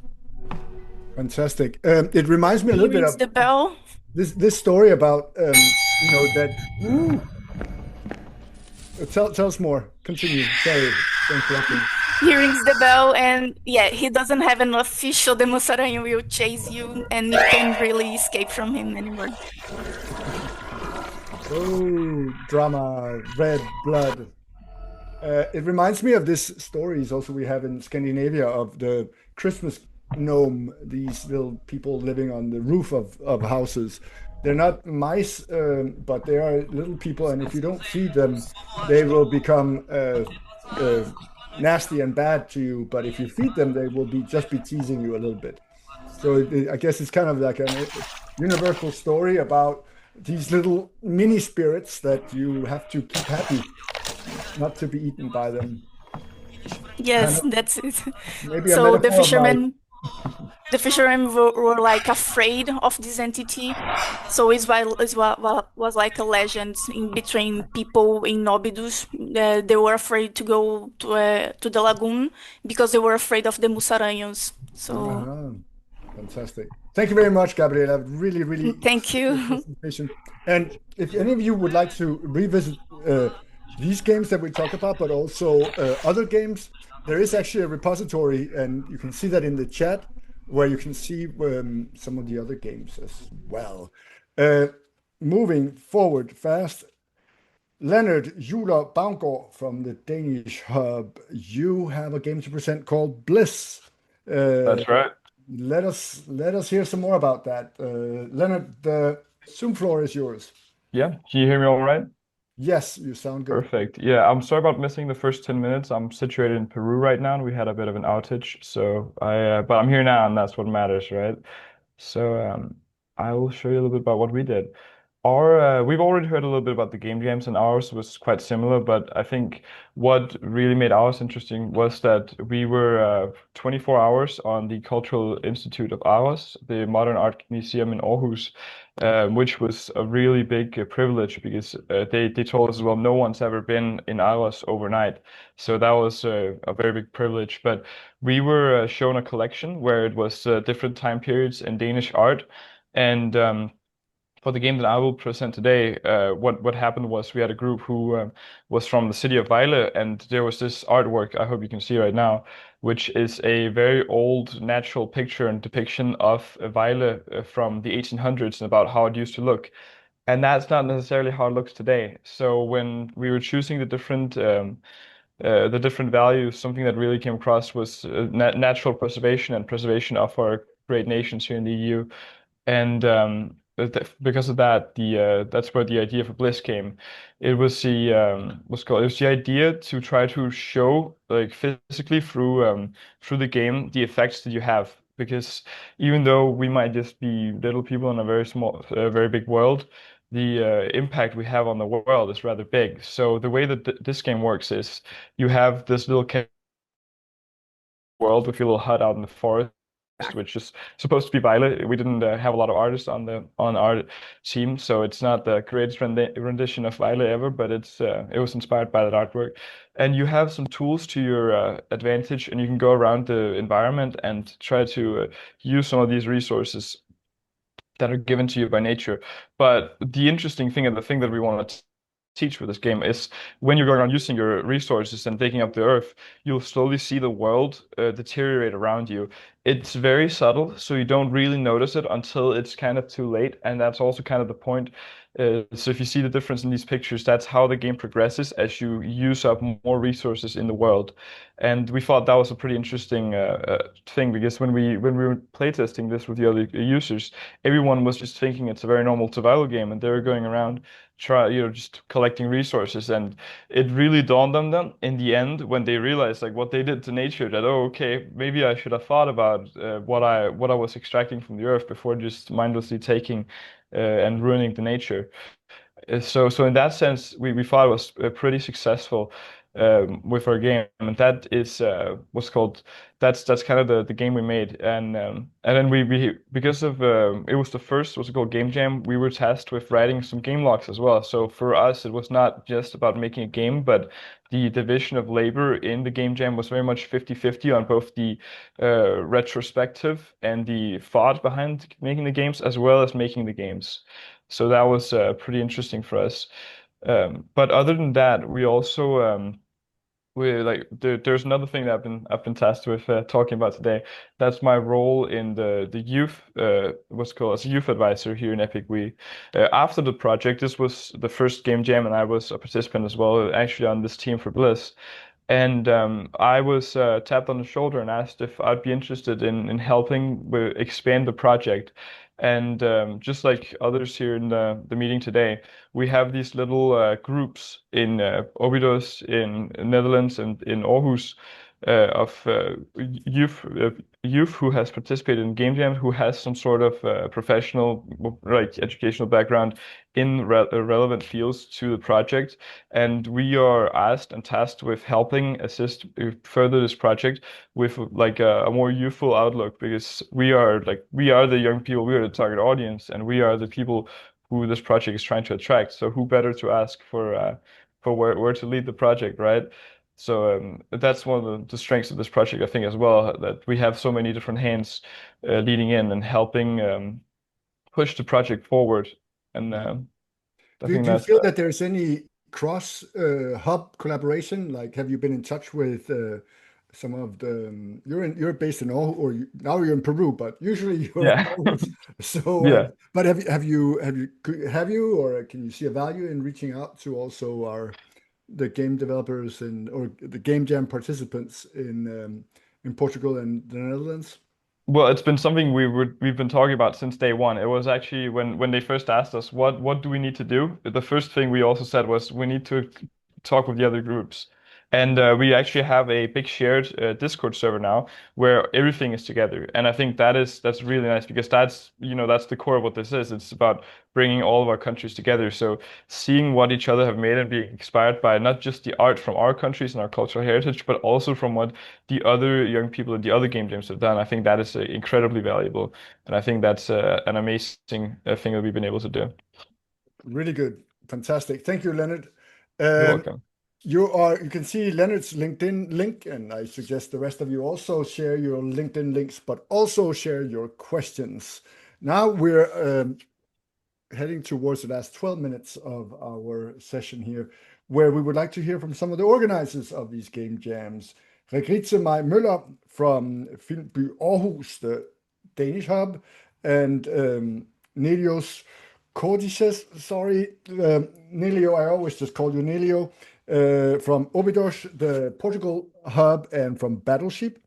[SPEAKER 1] fantastic. It reminds me a
[SPEAKER 5] He
[SPEAKER 1] little bit
[SPEAKER 5] rings
[SPEAKER 1] of
[SPEAKER 5] the bell.
[SPEAKER 1] this story about that. Tell us more. Continue. Sorry, for interrupting.
[SPEAKER 5] He rings the bell, and yeah, he doesn't have enough fish, so the Musaranho will chase you, and you can't really escape from him anymore.
[SPEAKER 1] Oh, drama, red blood. It reminds me of this stories also we have in Scandinavia of the Christmas gnome, these little people living on the roof of houses. They're not mice, but they are little people, and if you don't feed them, they will become nasty and bad to you. But if you feed them, they will just be teasing you a little bit. So I guess it's kind of like a universal story about these little mini spirits that you have to keep happy, not to be eaten by them.
[SPEAKER 5] Yes,
[SPEAKER 1] Kind of
[SPEAKER 5] that's it.
[SPEAKER 1] maybe a
[SPEAKER 5] So the
[SPEAKER 1] metaphor of life.
[SPEAKER 5] fisherman, the fishermen were like afraid of this entity. So was like a legend in between people in Óbidos. They were afraid to go to the lagoon because they were afraid of the musaraños. So
[SPEAKER 1] Uh-huh. Fantastic. Thank you very much, Gabriela. Really, really
[SPEAKER 5] thank
[SPEAKER 1] good
[SPEAKER 5] you.
[SPEAKER 1] presentation. And if any of you would like to revisit these games that we talk about, but also other games, there is actually a repository, and you can see that in the chat, where you can see some of the other games as well. Uh, Moving forward fast, Leonard Juler Baumgaard from the Danish Hub, you have a game to present called Bliss. Uh,
[SPEAKER 6] That's right.
[SPEAKER 1] let us hear some more about that. Leonard, the Zoom floor is yours.
[SPEAKER 6] Yeah. Can you hear me all right?
[SPEAKER 1] Yes, you sound good.
[SPEAKER 6] Perfect. Yeah, I'm sorry about missing the first 10 minutes. I'm situated in Peru right now, and we had a bit of an outage. But I'm here now, and that's what matters, right? So, I will show you a little bit about what we did. We've already heard a little bit about the game jams, and ours was quite similar, but I think what really made ours interesting was that we were 24 hours on the Cultural Institute of Aarhus, the Modern Art Museum in Aarhus, which was a really big privilege because they told us, well, no one's ever been in Aarhus overnight. So that was a very big privilege. But we were shown a collection where it was different time periods in Danish art. And for the game that I will present today, what happened was we had a group who was from the city of Vejle, and there was this artwork I hope you can see right now, which is a very old natural picture and depiction of Vejle from the 1800s and about how it used to look. And that's not necessarily how it looks today. So when we were choosing the different values, something that really came across was natural preservation and preservation of our great nations here in the EU. And because of that, the that's where the idea for Bliss came. It was it was the idea to try to show like physically through the game the effects that you have. Because even though we might just be little people in a very small, very big world, the impact we have on the world is rather big. So the way that this game works is you have this little world with your little hut out in the forest, which is supposed to be Violet. We didn't have a lot of artists on our team, so it's not the greatest rendition of Violet ever, but it was inspired by that artwork. And you have some tools to your advantage, and you can go around the environment and try to use some of these resources that are given to you by nature. But the interesting thing and the thing that we want to teach with this game is when you're going on using your resources and digging up the earth, you'll slowly see the world deteriorate around you. It's very subtle, so you don't really notice it until it's kind of too late, and that's also kind of the point. So if you see the difference in these pictures, that's how the game progresses as you use up more resources in the world. And we thought that was a pretty interesting thing because when we were playtesting this with the other users, everyone was just thinking it's a very normal survival game, and they were going around just collecting resources. And it really dawned on them in the end when they realized like what they did to nature, that, oh, okay, maybe I should have thought about what I was extracting from the earth before just mindlessly taking and ruining the nature. So in that sense, we thought it was pretty successful with our game, and that is what's called that's kind of the game we made. And then we because of it was the first what's it called game jam, we were tasked with writing some game logs as well. So for us, it was not just about making a game, but the division of labor in the game jam was very much 50-50 on both the retrospective and the thought behind making the games, as well as making the games. So that was pretty interesting for us. But other than that, we also there's another thing that I've been tasked with talking about today. That's my role in the youth what's called as a youth advisor here in Epic. We after the project, this was the first game jam, and I was a participant as well, actually on this team for Bliss. And I was tapped on the shoulder and asked if I'd be interested in helping expand the project. And just like others here in the meeting today, we have these little groups in Obidos, in Netherlands, and in Aarhus of youth who has participated in game jams, who has some sort of professional, like educational background in relevant fields to the project, and we are asked and tasked with helping assist further this project with like a more youthful outlook, because we are the young people, we are the target audience, and we are the people who this project is trying to attract. So who better to ask for where to lead the project, right? So that's one of the strengths of this project, I think, as well, that we have so many different hands leading in and helping push the project forward. And I think
[SPEAKER 1] Do you
[SPEAKER 6] that's
[SPEAKER 1] feel that there's any cross hub collaboration? Like, have you been in touch with some of the you're based in Aarhus, or now you're in Peru, but usually you're in
[SPEAKER 6] yeah,
[SPEAKER 1] Aarhus. So,
[SPEAKER 6] yeah.
[SPEAKER 1] but have you or can you see a value in reaching out to also the game developers or the game jam participants in Portugal and the Netherlands?
[SPEAKER 6] Well, it's been something we've been talking about since day one. It was actually when they first asked us what do we need to do. The first thing we also said was we need to talk with the other groups, and we actually have a big shared Discord server now where everything is together. And I think that's really nice, because that's the core of what this is. It's about bringing all of our countries together. So seeing what each other have made and being inspired by not just the art from our countries and our cultural heritage, but also from what the other young people and the other game jams have done. I think that is incredibly valuable, and I think that's an amazing thing that we've been able to do.
[SPEAKER 1] Really good. Fantastic. Thank you, Leonard.
[SPEAKER 6] You're
[SPEAKER 1] Um,
[SPEAKER 6] welcome.
[SPEAKER 1] you can see Leonard's LinkedIn link, and I suggest the rest of you also share your LinkedIn links, but also share your questions. Now we're heading towards the last 12 minutes of our session here, where we would like to hear from some of the organizers of these game jams. Regitze Maj Møller from Filmby Aarhus, the Danish hub, and Nelios Cordices, sorry, Nelio, I always just call you Nelio, from Obidos, the Portugal hub, and from Battleship.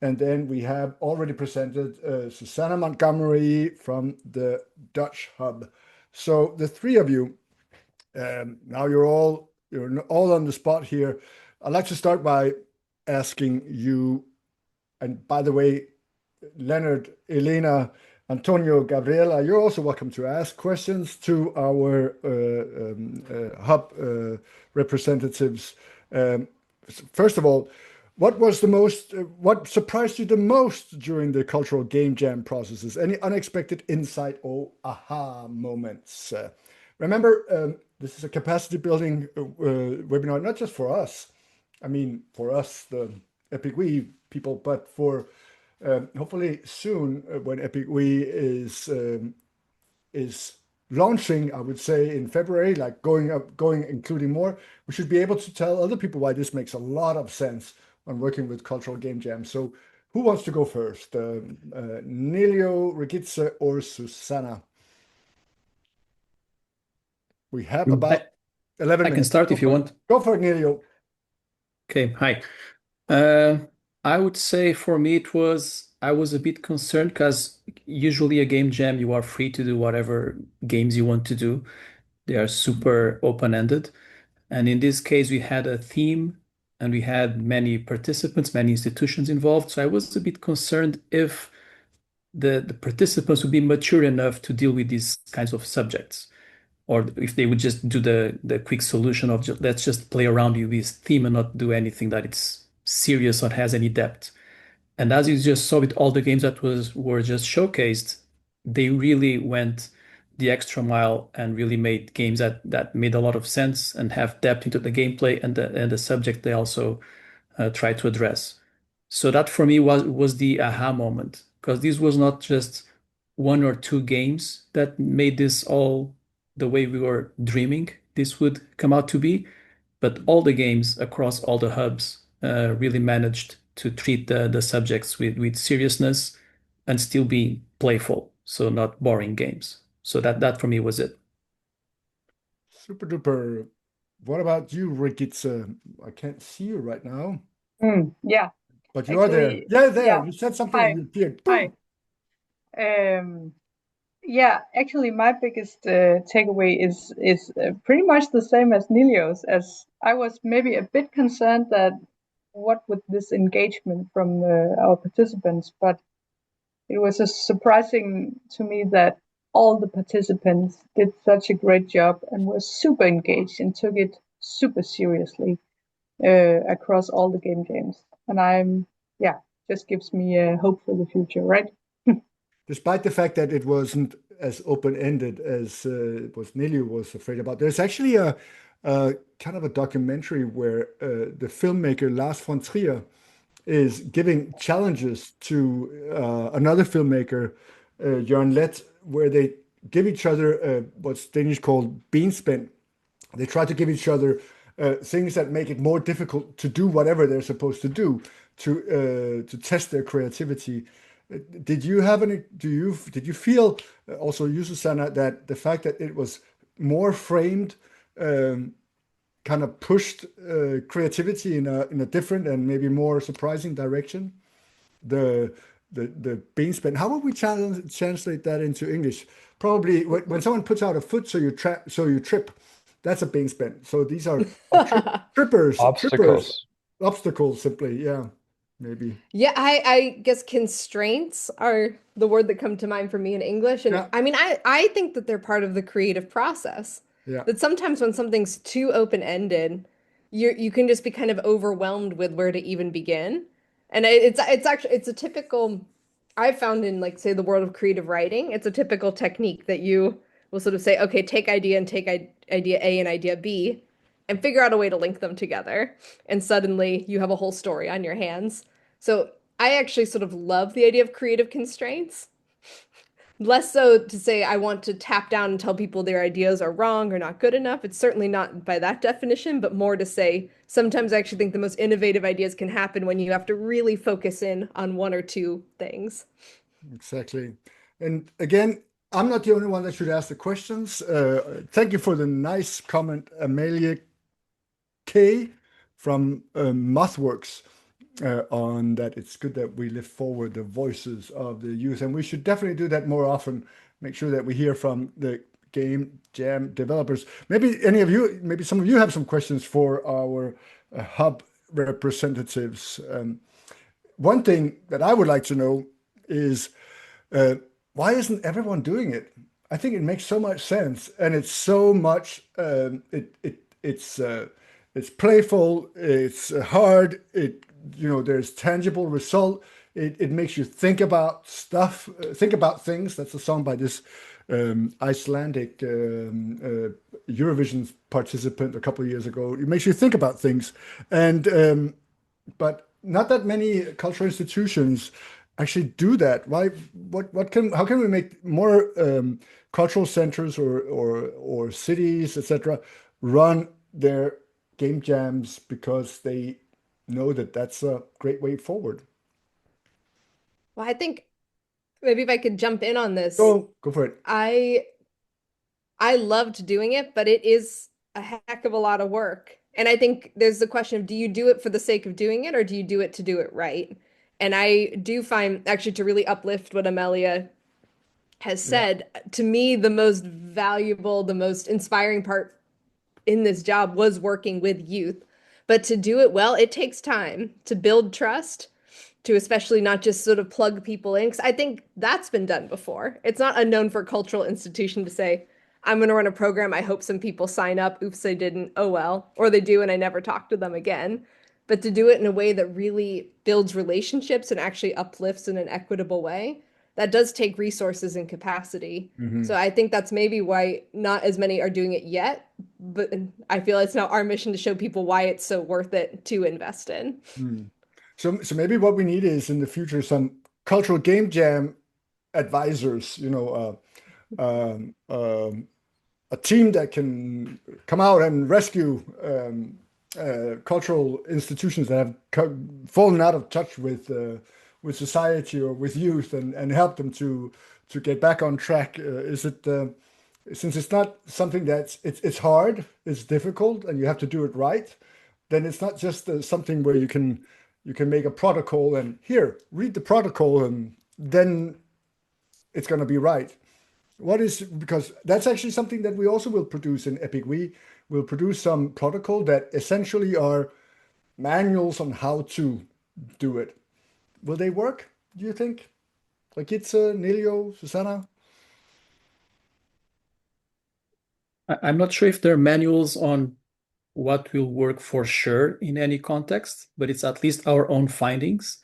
[SPEAKER 1] And then we have already presented Susanna Montgomery from the Dutch hub. So the three of you, now you're all on the spot here. I'd like to start by asking you, and by the way, Leonard, Elena, Antonio, Gabriela, you're also welcome to ask questions to our hub representatives. First of all, what surprised you the most during the cultural game jam processes? Any unexpected insight or aha moments? Remember, this is a capacity building webinar, not just for us. I mean, for us, the Epic We people, but for hopefully soon, when Epic We is launching, I would say in February, like including more, we should be able to tell other people why this makes a lot of sense when working with cultural game jams. So who wants to go first? Nelio, Regitze, or Susanna? We have about 11
[SPEAKER 7] I
[SPEAKER 1] minutes.
[SPEAKER 7] can start if you want.
[SPEAKER 1] Go for it, Nelio.
[SPEAKER 7] Okay, hi. I would say for me I was a bit concerned because usually a game jam you are free to do whatever games you want to do. They are super open-ended. And in this case, we had a theme and we had many participants, many institutions involved. So I was a bit concerned if the participants would be mature enough to deal with these kinds of subjects, or if they would just do the quick solution of let's just play around with this theme and not do anything that it's serious or has any depth. And as you just saw with all the games that were just showcased, they really went the extra mile and really made games that made a lot of sense and have depth into the gameplay and the subject they also tried to address. So that for me was the aha moment, because this was not just one or two games that made this all the way we were dreaming this would come out to be, but all the games across all the hubs really managed to treat the subjects with seriousness and still be playful, so not boring games. So that for me was it.
[SPEAKER 1] Super duper. What about you, Regitze? I can't see you right now,
[SPEAKER 8] Yeah,
[SPEAKER 1] but you are there.
[SPEAKER 8] actually,
[SPEAKER 1] Yeah, there.
[SPEAKER 8] yeah.
[SPEAKER 1] You said something
[SPEAKER 8] Hi,
[SPEAKER 1] and you appeared.
[SPEAKER 8] hi.
[SPEAKER 1] Boom.
[SPEAKER 8] Yeah, actually, my biggest takeaway is pretty much the same as Nilio's. As I was maybe a bit concerned that what with this engagement from our participants, but it was surprising to me that all the participants did such a great job and were super engaged and took it super seriously across all the game jams. And just gives me hope for the future, right?
[SPEAKER 1] Despite the fact that it wasn't as open-ended as what Nelly was afraid about. There's actually a kind of a documentary where the filmmaker Lars von Trier is giving challenges to another filmmaker, Jørgen Leth, where they give each other what's Danish called benspænd. They try to give each other things that make it more difficult to do whatever they're supposed to do to test their creativity. Did you have any? Did you feel also, you, Susanna, that the fact that it was more framed kind of pushed creativity in a different and maybe more surprising direction? The benspænd. How would we translate that into English? Probably when someone puts out a foot, so you trip. That's a benspænd. So these are trippers, obstacles, simply. Yeah, maybe.
[SPEAKER 2] Yeah, I guess constraints are the word that come to mind for me in English. And
[SPEAKER 1] Yeah.
[SPEAKER 2] I mean, I think that they're part of the creative process.
[SPEAKER 1] Yeah.
[SPEAKER 2] That sometimes when something's too open-ended, you can just be kind of overwhelmed with where to even begin. And it's a typical, I've found in, like, say, the world of creative writing, it's a typical technique that you will sort of say, okay, take idea and take idea A and idea B and figure out a way to link them together. And suddenly you have a whole story on your hands. So I actually sort of love the idea of creative constraints. Less so to say I want to tap down and tell people their ideas are wrong or not good enough. It's certainly not by that definition, but more to say sometimes I actually think the most innovative ideas can happen when you have to really focus in on one or two things.
[SPEAKER 1] Exactly. And again, I'm not the only one that should ask the questions. Thank you for the nice comment, Amelia K from MathWorks, on that it's good that we lift forward the voices of the youth. And we should definitely do that more often. Make sure that we hear from the game jam developers. Maybe some of you have some questions for our hub representatives. One thing that I would like to know is why isn't everyone doing it? I think it makes so much sense, and it's so much. It's playful. It's hard. There's tangible result. It makes you think about stuff. Think about things. That's a song by this Icelandic Eurovision participant a couple of years ago. It makes you think about things, and but not that many cultural institutions actually do that. Why? How can we make more cultural centers or cities, etc., run their game jams because they know that that's a great way forward?
[SPEAKER 2] Well, I think maybe if I could jump in on this,
[SPEAKER 1] Go for it.
[SPEAKER 2] I loved doing it, but it is a heck of a lot of work. And I think there's the question of, do you do it for the sake of doing it, or do you do it to do it right? And I do find, actually, to really uplift what Amelia has said, to me, the most valuable, the most inspiring part in this job was working with youth. But to do it well, it takes time to build trust, to especially not just sort of plug people in. Because I think that's been done before. It's not unknown for a cultural institution to say, I'm going to run a program. I hope some people sign up. Oops, they didn't. Oh, well. Or they do, and I never talk to them again. But to do it in a way that really builds relationships and actually uplifts in an equitable way, that does take resources and capacity. So I think that's maybe why not as many are doing it yet. But I feel it's now our mission to show people why it's so worth it to invest in.
[SPEAKER 1] So maybe what we need is in the future some cultural game jam advisors, a team that can come out and rescue cultural institutions that have fallen out of touch with society or with youth, and help them to get back on track. Is it since it's not something it's hard, it's difficult, and you have to do it right, then it's not just something where you can make a protocol and here, read the protocol, and then it's going to be right. Because that's actually something that we also will produce in Epic. We will produce some protocol that essentially are manuals on how to do it. Will they work, do you think? Like it's Nilio, Susanna?
[SPEAKER 7] I'm not sure if there are manuals on what will work for sure in any context, but it's at least our own findings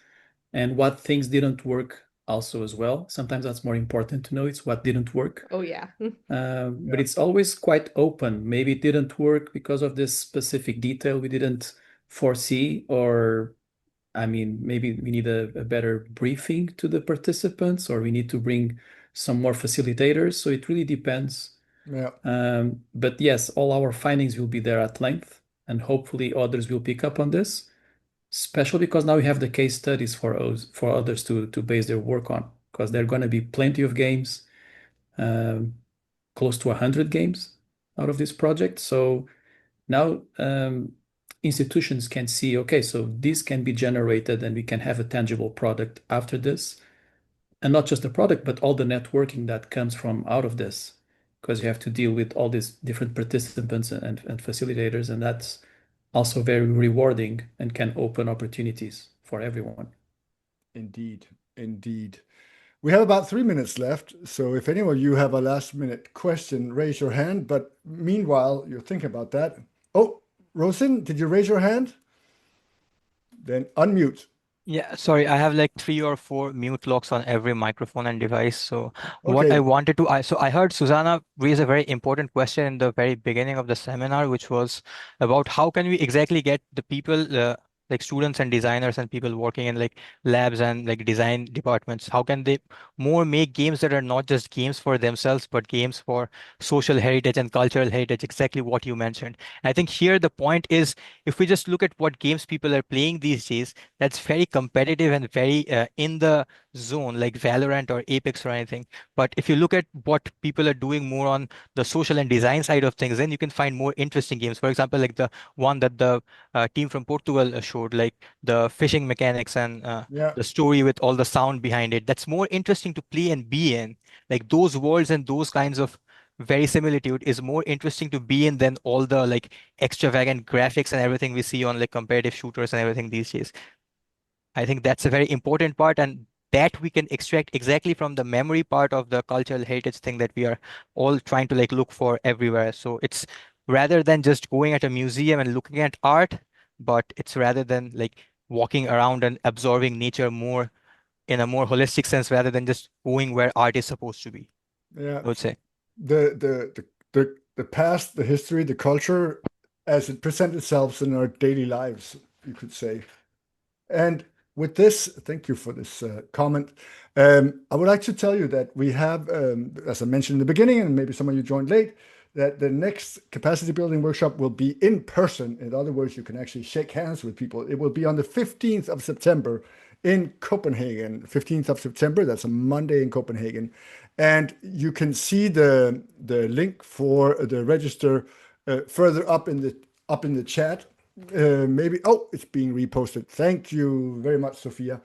[SPEAKER 7] and what things didn't work also as well. Sometimes that's more important to know. It's what didn't work.
[SPEAKER 2] Oh yeah.
[SPEAKER 7] But it's always quite open. Maybe it didn't work because of this specific detail we didn't foresee, or I mean, maybe we need a better briefing to the participants, or we need to bring some more facilitators. So it really depends.
[SPEAKER 1] Yeah.
[SPEAKER 7] But yes, all our findings will be there at length, and hopefully others will pick up on this, especially because now we have the case studies for others to base their work on, because there are going to be plenty of games, close to 100 games out of this project. So now institutions can see, okay, so this can be generated and we can have a tangible product after this. And not just the product, but all the networking that comes from out of this, because you have to deal with all these different participants and facilitators, and that's also very rewarding and can open opportunities for everyone.
[SPEAKER 1] Indeed, indeed. We have about 3 minutes left, so if any of you have a last minute question, raise your hand. But meanwhile, you're thinking about that. Oh, Rosin, did you raise your hand? Then unmute.
[SPEAKER 9] Yeah, sorry, I have like 3 or 4 mute locks on every microphone and device. So what I
[SPEAKER 1] Okay.
[SPEAKER 9] wanted to, I heard Susanna raise a very important question in the very beginning of the seminar, which was about how can we exactly get the people, like students and designers and people working in like labs and like design departments, how can they more make games that are not just games for themselves, but games for social heritage and cultural heritage, exactly what you mentioned. I think here the point is, if we just look at what games people are playing these days, that's very competitive and very in the zone, like Valorant or Apex or anything. But if you look at what people are doing more on the social and design side of things, then you can find more interesting games. For example, like the one that the team from Portugal showed, like the fishing mechanics and
[SPEAKER 1] Yeah,
[SPEAKER 9] the story with all the sound behind it. That's more interesting to play and be in. Like those worlds and those kinds of verisimilitude is more interesting to be in than all the like extravagant graphics and everything we see on like competitive shooters and everything these days. I think that's a very important part, and that we can extract exactly from the memory part of the cultural heritage thing that we are all trying to like look for everywhere. So it's rather than just going at a museum and looking at art, but it's rather than like walking around and absorbing nature more in a more holistic sense rather than just going where art is supposed to be,
[SPEAKER 1] yeah.
[SPEAKER 9] I would say.
[SPEAKER 1] The past, the history, the culture, as it presents itself in our daily lives, you could say. And with this, thank you for this comment. I would like to tell you that we have, as I mentioned in the beginning, and maybe some of you joined late, that the next capacity building workshop will be in person. In other words, you can actually shake hands with people. It will be on the 15th of September in Copenhagen. 15th of September, that's a Monday in Copenhagen. And you can see the link for the register further up in the chat. Maybe, oh, it's being reposted. Thank you very much, Sophia.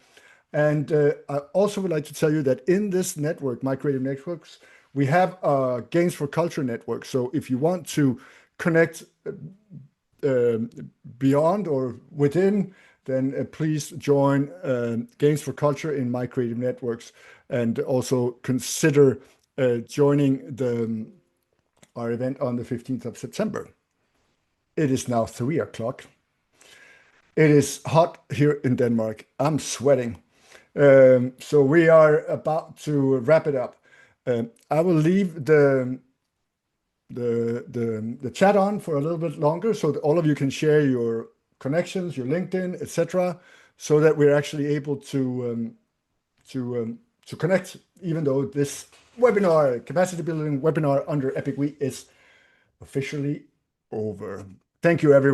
[SPEAKER 1] And I also would like to tell you that in this network, My Creative Networks, we have a Games for Culture network. So if you want to connect beyond or within, then please join Games for Culture in My Creative Networks, and also consider joining our event on the 15th of September. It is now 3 o'clock. It is hot here in Denmark. I'm sweating. So we are about to wrap it up. I will leave the chat on for a little bit longer so that all of you can share your connections, your LinkedIn, etc., so that we're actually able to connect, even though this webinar, capacity building webinar under Epic Week, is officially over. Thank you, everyone.